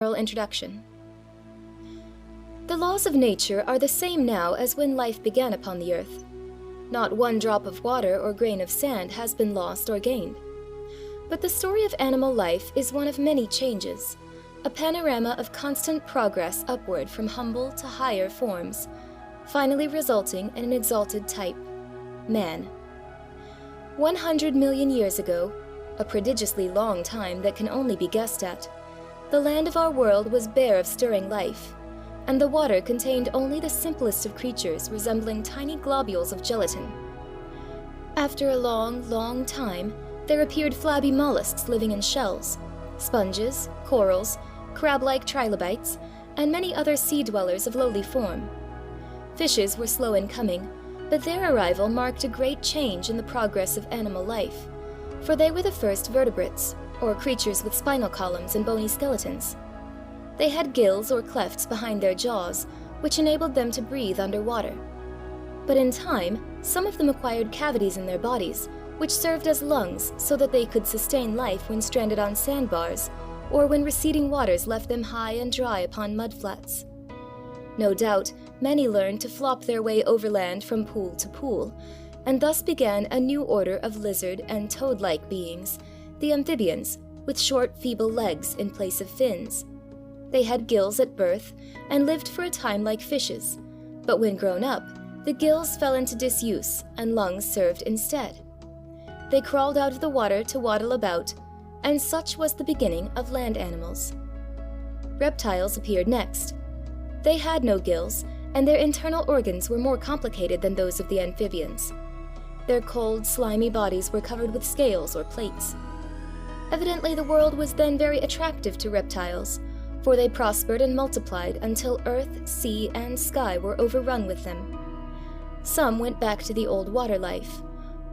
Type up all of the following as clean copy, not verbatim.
Introduction. The laws of nature are the same now as when life began upon the earth. Not one drop of water or grain of sand has been lost or gained. But the story of animal life is one of many changes, a panorama of constant progress upward from humble to higher forms, finally resulting in an exalted type, man. 100 million years ago, a prodigiously long time that can only be guessed at, the land of our world was bare of stirring life, and the water contained only the simplest of creatures resembling tiny globules of gelatin. After a long, long time, there appeared flabby mollusks living in shells, sponges, corals, crab-like trilobites, and many other sea-dwellers of lowly form. Fishes were slow in coming, but their arrival marked a great change in the progress of animal life, for they were the first vertebrates, or creatures with spinal columns and bony skeletons. They had gills or clefts behind their jaws, which enabled them to breathe underwater. But in time, some of them acquired cavities in their bodies, which served as lungs so that they could sustain life when stranded on sandbars, or when receding waters left them high and dry upon mudflats. No doubt, many learned to flop their way overland from pool to pool, and thus began a new order of lizard and toad-like beings, the amphibians, with short, feeble legs in place of fins. They had gills at birth and lived for a time like fishes, but when grown up, the gills fell into disuse and lungs served instead. They crawled out of the water to waddle about, and such was the beginning of land animals. Reptiles appeared next. They had no gills, and their internal organs were more complicated than those of the amphibians. Their cold, slimy bodies were covered with scales or plates. Evidently, the world was then very attractive to reptiles, for they prospered and multiplied until earth, sea, and sky were overrun with them. Some went back to the old water life,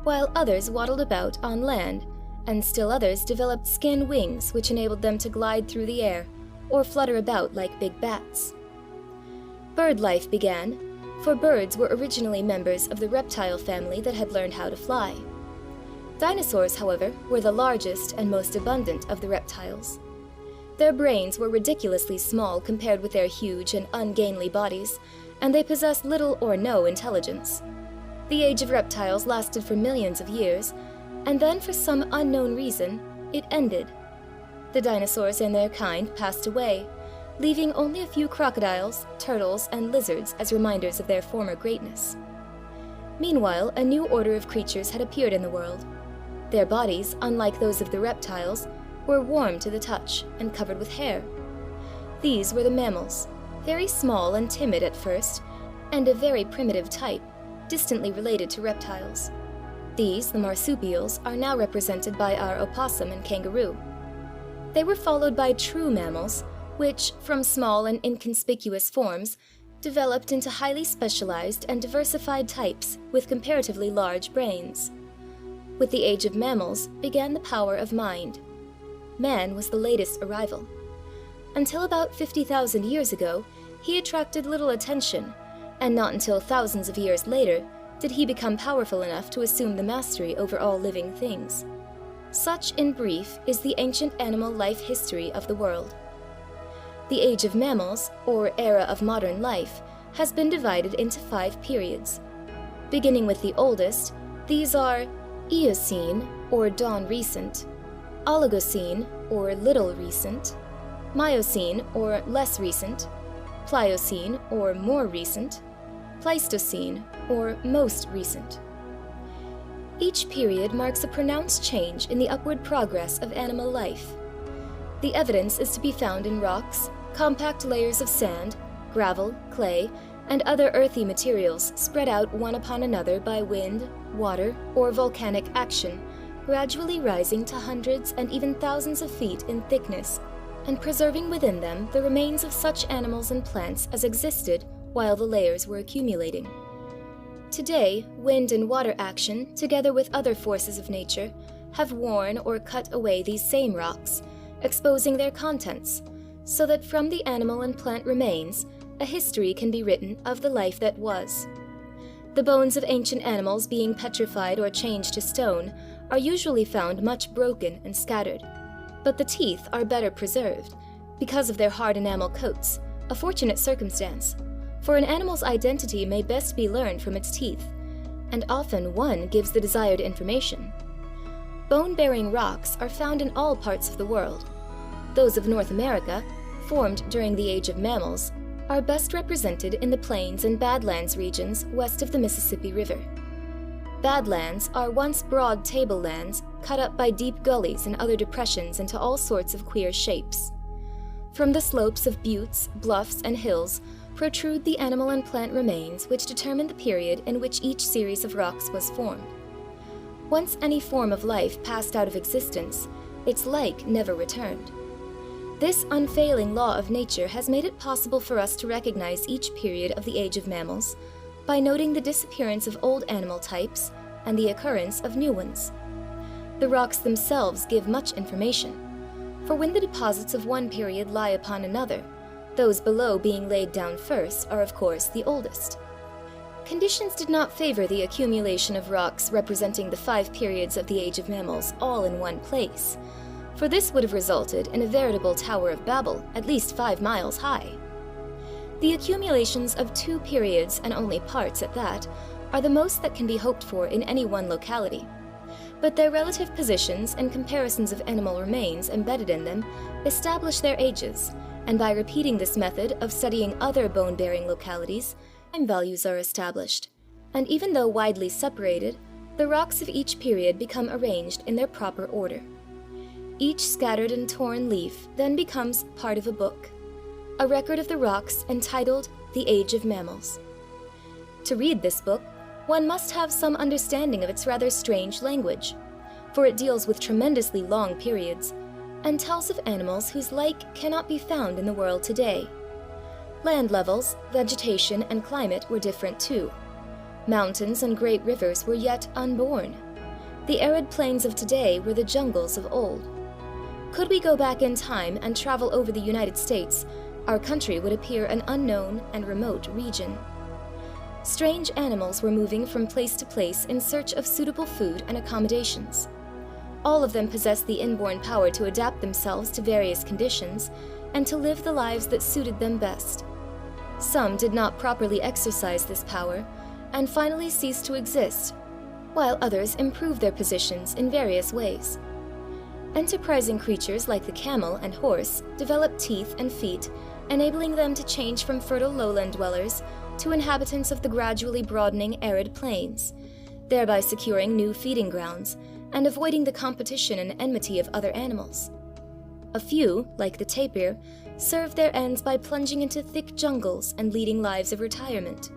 while others waddled about on land, and still others developed skin wings which enabled them to glide through the air or flutter about like big bats. Bird life began, for birds were originally members of the reptile family that had learned how to fly. Dinosaurs, however, were the largest and most abundant of the reptiles. Their brains were ridiculously small compared with their huge and ungainly bodies, and they possessed little or no intelligence. The age of reptiles lasted for millions of years, and then for some unknown reason, it ended. The dinosaurs and their kind passed away, leaving only a few crocodiles, turtles, and lizards as reminders of their former greatness. Meanwhile, a new order of creatures had appeared in the world. Their bodies, unlike those of the reptiles, were warm to the touch and covered with hair. These were the mammals, very small and timid at first, and a very primitive type, distantly related to reptiles. These, the marsupials, are now represented by our opossum and kangaroo. They were followed by true mammals, which, from small and inconspicuous forms, developed into highly specialized and diversified types with comparatively large brains. With the age of mammals began the power of mind. Man was the latest arrival. Until about 50,000 years ago, he attracted little attention, and not until thousands of years later did he become powerful enough to assume the mastery over all living things. Such, in brief, is the ancient animal life history of the world. The age of mammals, or era of modern life, has been divided into 5 periods. Beginning with the oldest, these are Eocene, or dawn recent, Oligocene, or little recent, Miocene, or less recent, Pliocene, or more recent, Pleistocene, or most recent. Each period marks a pronounced change in the upward progress of animal life. The evidence is to be found in rocks, compact layers of sand, gravel, clay, and other earthy materials spread out one upon another by wind, water, or volcanic action, gradually rising to hundreds and even thousands of feet in thickness, and preserving within them the remains of such animals and plants as existed while the layers were accumulating. Today, wind and water action, together with other forces of nature, have worn or cut away these same rocks, exposing their contents, so that from the animal and plant remains, a history can be written of the life that was. The bones of ancient animals being petrified or changed to stone are usually found much broken and scattered, but the teeth are better preserved, because of their hard enamel coats, a fortunate circumstance, for an animal's identity may best be learned from its teeth, and often one gives the desired information. Bone-bearing rocks are found in all parts of the world. Those of North America, formed during the Age of Mammals, are best represented in the plains and badlands regions west of the Mississippi River. Badlands are once broad tablelands cut up by deep gullies and other depressions into all sorts of queer shapes. From the slopes of buttes, bluffs, and hills protrude the animal and plant remains which determine the period in which each series of rocks was formed. Once any form of life passed out of existence, its like never returned. This unfailing law of nature has made it possible for us to recognize each period of the Age of Mammals by noting the disappearance of old animal types and the occurrence of new ones. The rocks themselves give much information, for when the deposits of one period lie upon another, those below being laid down first are of course the oldest. Conditions did not favor the accumulation of rocks representing the 5 periods of the Age of Mammals all in one place, for this would have resulted in a veritable Tower of Babel, at least 5 miles high. The accumulations of 2 periods, and only parts at that, are the most that can be hoped for in any one locality, but their relative positions and comparisons of animal remains embedded in them establish their ages, and by repeating this method of studying other bone-bearing localities, time values are established, and even though widely separated, the rocks of each period become arranged in their proper order. Each scattered and torn leaf then becomes part of a book, a record of the rocks entitled The Age of Mammals. To read this book, one must have some understanding of its rather strange language, for it deals with tremendously long periods and tells of animals whose like cannot be found in the world today. Land levels, vegetation, and climate were different too. Mountains and great rivers were yet unborn. The arid plains of today were the jungles of old. Could we go back in time and travel over the United States, our country would appear an unknown and remote region. Strange animals were moving from place to place in search of suitable food and accommodations. All of them possessed the inborn power to adapt themselves to various conditions and to live the lives that suited them best. Some did not properly exercise this power and finally ceased to exist, while others improved their positions in various ways. Enterprising creatures like the camel and horse developed teeth and feet, enabling them to change from fertile lowland dwellers to inhabitants of the gradually broadening arid plains, thereby securing new feeding grounds and avoiding the competition and enmity of other animals. A few, like the tapir, served their ends by plunging into thick jungles and leading lives of retirement.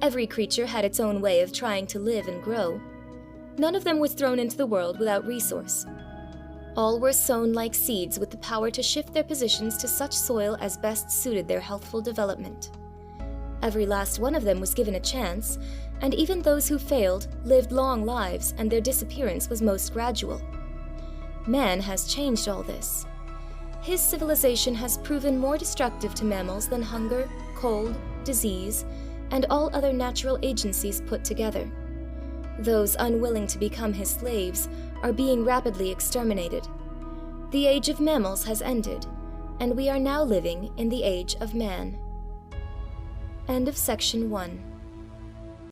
Every creature had its own way of trying to live and grow. None of them was thrown into the world without resource. All were sown like seeds with the power to shift their positions to such soil as best suited their healthful development. Every last one of them was given a chance, and even those who failed lived long lives, and their disappearance was most gradual. Man has changed all this. His civilization has proven more destructive to mammals than hunger, cold, disease, and all other natural agencies put together. Those unwilling to become his slaves are being rapidly exterminated. The Age of Mammals has ended, and we are now living in the Age of Man. End of section 1.